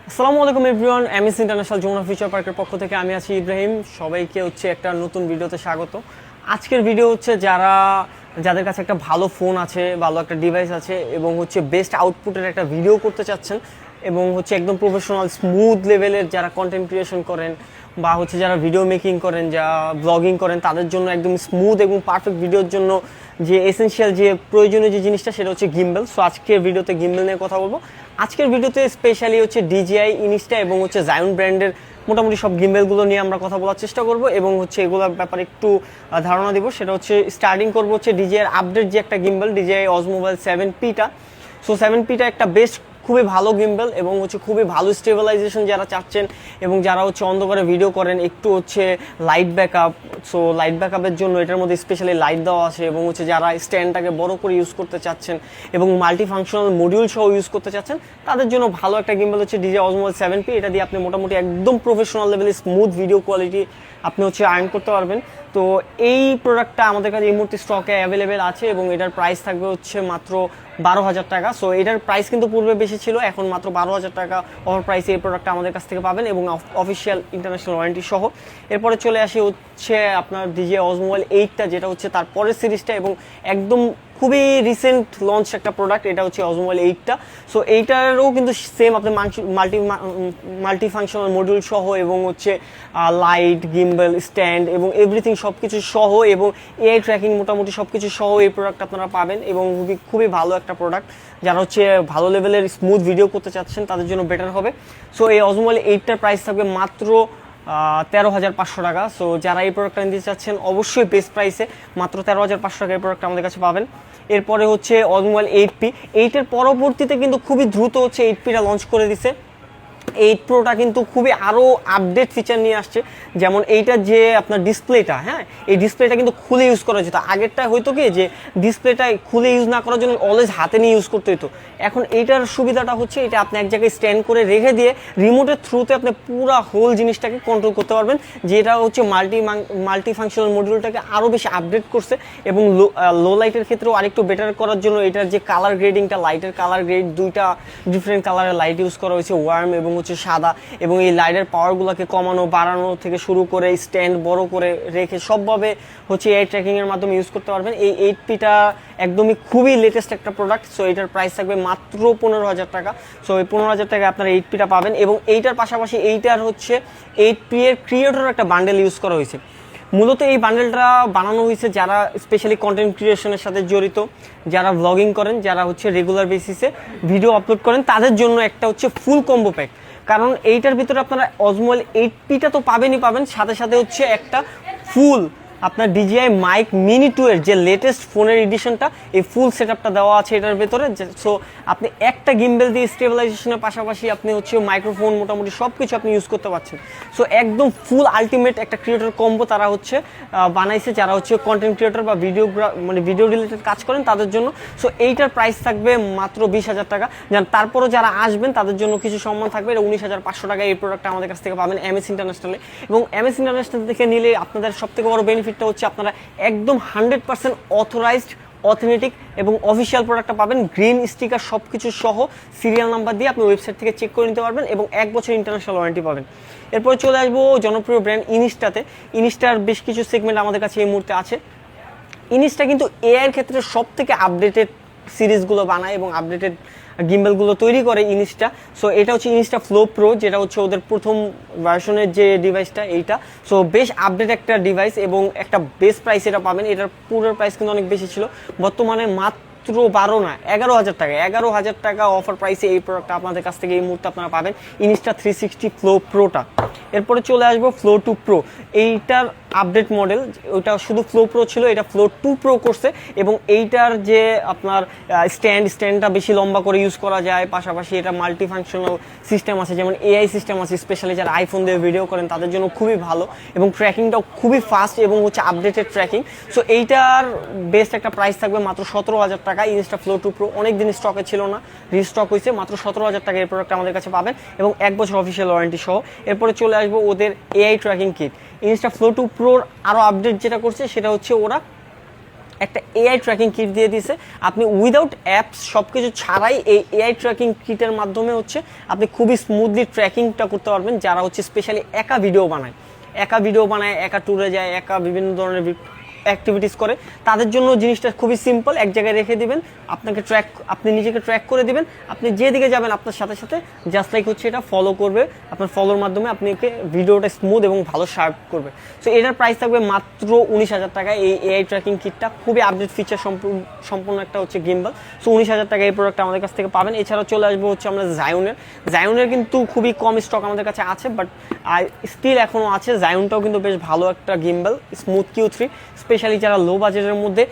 আসসালামু আলাইকুম everyone, MS international Jamuna future পার্কের পক্ষ থেকে আমি আছি ইব্রাহিম। সবাইকে একটা নতুন ভিডিওতে স্বাগত। আজকের ভিডিও যাদের কাছে একটা ভালো ফোন আছে, ভালো একটা ডিভাইস আছে এবং বেস্ট আউটপুটের একটা ভিডিও করতে চাচ্ছেন এবং একদম প্রফেশনাল স্মুথ লেভেলের যারা কন্টেন্ট ক্রিয়েশন করেন বা যারা ভিডিও মেকিং করেন, যা ব্লগিং করেন, তাদের জন্য একদম স্মুথ এবং পারফেক্ট ভিডিওর জন্য যে এসেনশিয়াল যে প্রয়োজনীয় যে জিনিসটা সেটা গিম্বেল। সো আজকের ভিডিওতে গিম্বেল নিয়ে কথা বলবো। আজকের ভিডিওতে স্পেশালি DJI ইনিস্টা এবং জায়ন ব্র্যান্ডের মোটামুটি সব গিম্বেলগুলো নিয়ে আমরা কথা বলার চেষ্টা করব এবং এগুলোর ব্যাপারে একটু ধারণা দিব। সেটা স্টার্টিং করবো DJI আপডেট যে একটা গিম্বেল, DJI Osmo Mobile 7P-টা। সো 7P-টা একটা বেস্ট খুবই ভালো গিম্বেল এবং খুবই ভালো স্টেবিলাইজেশন যারা চাচ্ছেন এবং যারা অন্ধকারে ভিডিও করেন, একটু লাইট ব্যাকআপ। সো লাইট ব্যাকআপের জন্য এটার মধ্যে স্পেশালি লাইট দেওয়া আছে এবং যারা স্ট্যান্ডটাকে বড় করে ইউজ করতে চাচ্ছেন এবং মাল্টি ফাংশনাল মডিউল সহ ইউজ করতে চাচ্ছেন, তাদের জন্য ভালো একটা gimbal DJI Osmo Mobile 7P। এটা দিয়ে আপনি মোটামুটি একদম প্রফেশনাল লেভেলে স্মুথ ভিডিও কোয়ালিটি আপনি আর্ন করতে পারবেন। তো এই প্রোডাক্টটা আমাদের কাছে এই মুহূর্তে স্টকে অ্যাভেলেবেল আছে এবং এটার প্রাইস থাকবে মাত্র 12,000 টাকা। সো এটার প্রাইস কিন্তু পূর্বে বেশি ছিল, এখন মাত্র 12,000 টাকা অফার প্রাইসে এই প্রোডাক্টটা আমাদের কাছ থেকে পাবেন এবং অফিসিয়াল ইন্টারন্যাশনাল ওয়ারেন্টি সহ। এরপরে চলে আসি আপনার DJI Osmo Mobile 8টা, যেটা তার পরের সিরিজটা এবং একদম খুবই রিসেন্ট লঞ্চ একটা প্রোডাক্ট। এটা Osmo Mobile 8টা। সো এইটারও কিন্তু সেম আপনি মাল্টি ফাংশনাল মডিউল সহ এবং লাইট, গিম্বল, স্ট্যান্ড এবং এভরিথিং সব কিছু সহ এবং এআই ট্র্যাকিং মোটামুটি সব কিছু সহ এই প্রোডাক্ট আপনারা পাবেন এবং খুবই ভালো একটা প্রোডাক্ট। যারা ভালো লেভেলের স্মুথ ভিডিও করতে চাচ্ছেন তাদের জন্য বেটার হবে। সো এই Osmo Mobile 8টার প্রাইস থাকবে মাত্র 13,500 টাকা। সো যারা এই প্রোডাক্টটা নিতে চাচ্ছেন অবশ্যই বেস্ট প্রাইসে মাত্র 13,500 টাকা এই প্রোডাক্টটা আমাদের কাছে পাবেন। এরপরে Osmo Mobile 8P। 8-এর পরবর্তীতে কিন্তু খুবই দ্রুত 8P-টা লঞ্চ করে দিছে। 8 Pro-টা কিন্তু খুবই আরও আপডেট ফিচার নিয়ে আসছে। যেমন এইটার যে আপনার ডিসপ্লেটা, হ্যাঁ, এই ডিসপ্লেটা কিন্তু খুলে ইউজ করা যেত। আগেরটা হয়তো কি যে ডিসপ্লেটা খুলে ইউজ না করার জন্য অলওয়েজ হাতে নিয়ে ইউজ করতে হতো। এখন এইটার সুবিধাটা এটা আপনি এক জায়গায় স্ট্যান্ড করে রেখে দিয়ে রিমোটের থ্রুতে আপনি পুরো হোল জিনিসটাকে কন্ট্রোল করতে পারবেন। যেটা মাল্টি ফাংশনাল মডিউলটাকে আরও বেশি আপডেট করছে এবং লো লাইটের ক্ষেত্রেও আরেকটু বেটার করার জন্য এটার যে কালার গ্রেডিংটা, লাইটের কালার গ্রেড, দুইটা ডিফারেন্ট কালারের লাইট ইউজ করা হয়েছে, ওয়ার্ম এবং সাদা। এবং এই লাইটের পাওয়ারগুলোকে কমানো বাড়ানো থেকে শুরু করে স্ট্যান্ড বড় করে রেখে সবভাবে এআই ট্র্যাকিংয়ের মাধ্যমে ইউজ করতে পারবেন। এই 8P-টা একদমই খুবই লেটেস্ট একটা প্রোডাক্ট। সো এটার প্রাইস থাকবে মাত্র 15,000 টাকা। সো এই 15,000 টাকায় আপনারা 8P-টা পাবেন এবং এইটার পাশাপাশি এইটার 8P-এর ক্রিয়েটর একটা বান্ডেল ইউজ করা হয়েছে। মূলত এই বান্ডেলটা বানানো হয়েছে যারা স্পেশালি কন্টেন্ট ক্রিয়েশনের সাথে জড়িত, যারা ব্লগিং করেন, যারা রেগুলার বেসিসে ভিডিও আপলোড করেন, তাদের জন্য একটা ফুল কম্বো প্যাক। কারণ এইটার ভিতরে আপনারা Osmo Mobile 8P-টা তো পাবেনই পাবেন, সাথে সাথে একটা ফুল আপনার DJI Mic Mini 2 এর যে লেটেস্ট ফোনের এডিশনটা, এই ফুল সেটআপটা দেওয়া আছে এটার ভেতরে। সো আপনি একটা গিম্বেল দিয়ে স্টেবিলাইজেশনের পাশাপাশি আপনি মাইক্রোফোন মোটামুটি সব কিছু আপনি ইউজ করতে পারছেন। সো একদম ফুল আলটিমেট একটা ক্রিয়েটর কম্বো তারা বানাইছে, যারা কন্টেন্ট ক্রিয়েটর বা ভিডিও রিলেটেড কাজ করেন তাদের জন্য। সো এইটার প্রাইস থাকবে মাত্র 20,000 টাকা। তারপরও যারা আসবেন তাদের জন্য কিছু সম্মান থাকবে। এটা 19,500 টাকা এই প্রোডাক্টটা আমাদের কাছ থেকে পাবেন এমএস ইন্টারন্যাশনালে। এবং এমএস ইন্টারন্যাশনাল থেকে নিলে আপনাদের সবথেকে বড় বেনিফিটটা আপনারা একদম 100% অথরাইজড, অথেন্টিক এবং অফিসিয়াল প্রোডাক্টটা পাবেন। গ্রিন স্টিকার সব কিছু সহ সিরিয়াল নাম্বার দিয়ে আপনি ওয়েবসাইট থেকে চেক করে নিতে পারবেন এবং 1 বছর ইন্টারন্যাশনাল ওয়ারেন্টি পাবেন। এরপরে চলে আসবো জনপ্রিয় ব্র্যান্ড ইনিস্টাতে। ইনিস্টার বেশ কিছু সেগমেন্ট আমাদের কাছে এই মুহূর্তে আছে। ইনিস্টা কিন্তু এআইয়ের ক্ষেত্রে সব থেকে আপডেটেড সিরিজগুলো বানায় এবং আপডেটেড গিম্বেলগুলো তৈরি করে ইনিস্টা। সো এটা ইনিস্টা ফ্লো প্রো, যেটা ওদের প্রথম ভার্সনের যে ডিভাইসটা এইটা। সো বেশ আপডেট একটা ডিভাইস এবং একটা বেস্ট প্রাইস এটা পাবেন। এটার পুরোর প্রাইস কিন্তু অনেক বেশি ছিল, বর্তমানে মাত্র 12 না 11,000 টাকা। 11,000 টাকা অফার প্রাইসে এই প্রোডাক্টটা আপনাদের কাছ থেকে এই মুহূর্তে আপনারা পাবেন, ইনিস্টা 360 ফ্লো প্রোটা। এরপরে চলে আসবো ফ্লো 2 প্রো। এইটার আপডেট মডেল, ওইটা শুধু ফ্লো প্রো ছিল, এটা ফ্লো 2 প্রো করছে এবং এইটার যে আপনার স্ট্যান্ডটা বেশি লম্বা করে ইউজ করা যায়, পাশাপাশি এটা মাল্টি ফাংশনাল সিস্টেম আছে, যেমন এআই সিস্টেম আছে, স্পেশালি যারা আইফোন দিয়ে ভিডিও করেন তাদের জন্য খুবই ভালো এবং ট্র্যাকিংটাও খুবই ফাস্ট এবং আপডেটেড ট্র্যাকিং। সো এইটার বেস্ট একটা প্রাইস থাকবে মাত্র 17,000 টাকা। ইনিস্টা ফ্লো 2 প্রো অনেক দিন স্টকে ছিল না, রিস্টক হয়েছে, মাত্র 17,000 টাকা এই প্রোডাক্ট আমাদের কাছে পাবেন এবং 1 বছর অফিসিয়াল ওয়ারেন্টি সহ। এরপরে চলে আসবো ওদের এআই ট্র্যাকিং কিট। ইনিস্টা ফ্লো 2 প্রোর আরও আপডেট যেটা করছে সেটা ওরা একটা এআই ট্র্যাকিং কিট দিয়ে দিয়েছে। আপনি উইদাউট অ্যাপস সব কিছু ছাড়াই এই এআই ট্র্যাকিং কিটের মাধ্যমে হচ্ছে আপনি খুবই স্মুথলি ট্র্যাকিংটা করতে পারবেন। যারা হচ্ছে স্পেশালি একা ভিডিও বানায়, একা ট্যুরে যায়, একা বিভিন্ন ধরনের অ্যাক্টিভিটিস করে, তাদের জন্য জিনিসটা খুবই সিম্পল। এক জায়গায় রেখে দিবেন, আপনি নিজেকে ট্র্যাক করে দিবেন, আপনি যেদিকে যাবেন আপনার সাথে সাথে জাস্ট লাইক হচ্ছে এটা ফলো করবে, আপনার ফলোর মাধ্যমে আপনাকে ভিডিওটা স্মুথ এবং ভালো শার্প করবে। সো এটার প্রাইস থাকবে মাত্র 19,000 টাকা। এই এআই ট্র্যাকিং কিটটা খুবই আপডেট ফিচার সম্পূর্ণ একটা হচ্ছে গিম্বল। সো 19,000 টাকা এই প্রোডাক্ট আমাদের কাছ থেকে পাবেন। এছাড়াও চলে আসবো হচ্ছে আমরা জায়নের কিন্তু খুবই কম স্টক আমাদের কাছে আছে, বাট স্টিল এখনও আছে। জায়নটাও কিন্তু বেশ ভালো একটা গিম্বল, স্মুথ Q3, স্পেশালি যারা লো বাজেটের মধ্যে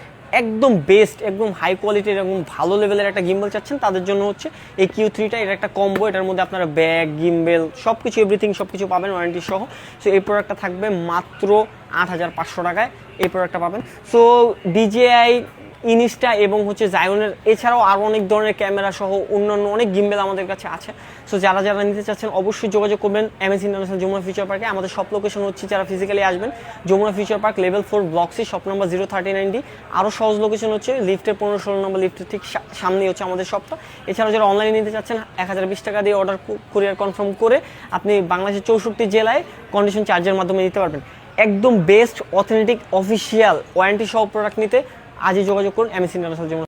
একদম বেস্ট, একদম হাই কোয়ালিটির, একদম ভালো লেভেলের একটা গিম্বল চাচ্ছেন, তাদের জন্য হচ্ছে এই Q3টা। এটা একটা কম্বো, এটার মধ্যে আপনারা ব্যাগ, গিম্বল সব কিছু এভরিথিং সব কিছু পাবেন ওয়ারেন্টি সহ। সো এই প্রোডাক্টটা থাকবে মাত্র 8,500 টাকায় এই প্রোডাক্টটা পাবেন। সো DJI ইনিস্টা এবং হচ্ছে জায়নের এছাড়াও আরও অনেক ধরনের ক্যামেরা সহ অন্যান্য অনেক গিম্বেল আমাদের কাছে আছে। সো যারা নিতে চাচ্ছেন অবশ্যই যোগাযোগ করবেন এমএস ইন্টারন্যাশনাল যমুনা ফিউচার পার্কে। আমাদের সব লোকেশন হচ্ছে, যারা ফিজিক্যালি আসবেন, Jamuna future park level 4 block C, shop number 039D। আরও সহজ লোকেশন হচ্ছে লিফটের 15-16 নম্বর লিফটের ঠিক সামনেই হচ্ছে আমাদের শপটা। এছাড়াও যারা অনলাইনে নিতে চাচ্ছেন 1020 টাকা দিয়ে অর্ডার কুরিয়ার কনফার্ম করে আপনি বাংলাদেশের 64 জেলায় কন্ডিশন চার্জের মাধ্যমে নিতে পারবেন। একদম বেস্ট অথেন্টিক অফিসিয়াল ওয়ারেন্টি সহ প্রোডাক্ট নিতে আজই যোগাযোগ করুন এমএস ইন্টারন্যাশনাল যমুনা।